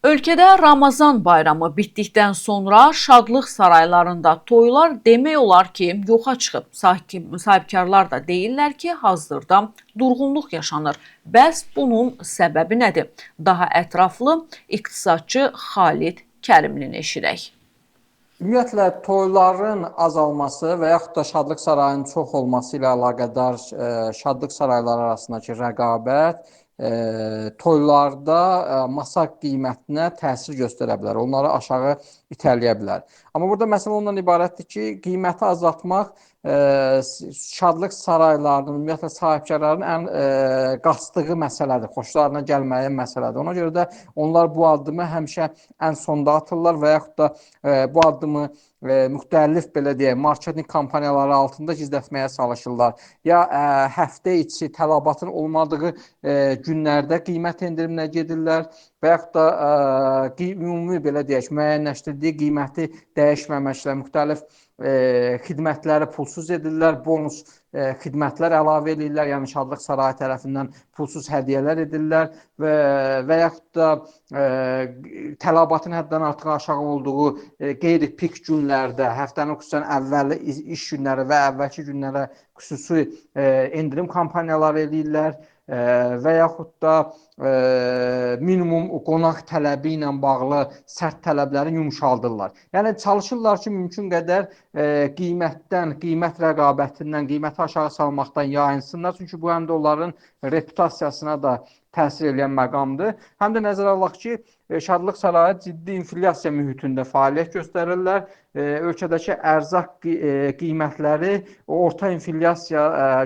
Ölkədə Ramazan bayramı bitdikdən sonra şadlıq saraylarında toylar demək olar ki, yoxa çıxıb. Sahibkarlar da deyirlər ki, hazırda durğunluq yaşanır. Bəs bunun səbəbi nədir? Daha ətraflı iqtisadçı Xalid Kərimlini eşidək. Ümumiyyətlə, toyların azalması və yaxud da şadlıq sarayının çox olması ilə əlaqədar şadlıq sarayları arasındakı rəqabət toylarda masa qiymətinə təsir göstərə bilər, onları aşağı itələyə bilər. Amma burada məsələ ondan ibarətdir ki, qiyməti azaltmaq şadlıq saraylarının, ümumiyyətlə sahibkarların ən qaçdığı məsələdir, xoşlarına gəlməyə məsələdir. Ona görə də onlar bu addımı həmişə ən sonda atırlar və yaxud da bu addımı müxtəlif, belə deyək, marketinq kampaniyaları altında gizlətməyə çalışırlar. Ya həftə içi tələbatın olmadığı günlərdə qiymət endiriminə gedirlər və yaxud da ümumi, belə deyək, müəyyənləşdirdiyi qiyməti dəyişməməklə müxtəlif xidmətləri pulsuz edirlər, bonus xidmətlər əlavə edirlər, yəni Şadlıq Sarayı tərəfindən pulsuz hədiyyələr edirlər və yaxud da tələbatın həddən artıq aşağı olduğu qeyri-pik günlərdə, həftənin xüsusən əvvəli iş günləri və əvvəlki günlərə xüsusi endirim kampaniyaları edirlər və yaxud da minimum qonaq tələbi ilə bağlı sərt tələbləri yumşaldırlar. Yəni çalışırlar ki, mümkün qədər qiymət rəqabətindən, qiyməti aşağı salmaqdan yayınsınlar. Çünki bu həm də onların reputasiyasına da təsir edən məqamdır. Həm də nəzərə alaq ki, Şadlıq Sarayı ciddi inflyasiya mühitində fəaliyyət göstərirlər. Ölkədəki ərzaq qiymətləri orta inflyasiya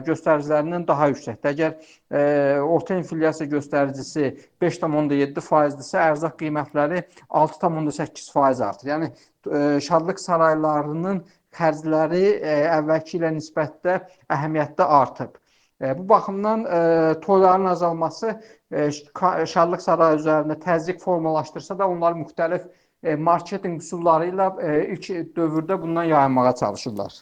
göstəricilərindən daha yüksəkdir. Əgər orta inflyasiya göstəricisi 5,7%-dirsə, ərzaq qiymətləri 6,8% artır. Yəni Şadlıq saraylarının xərcləri əvvəlki ilə nisbətdə əhəmiyyətdə artıb. Bu baxımdan toyların azalması Şadlıq Sarayı üzərində təzyiq formalaşdırsa da onlar müxtəlif marketinq üsulları ilə ilk dövrdə bundan yayınmağa çalışırlar.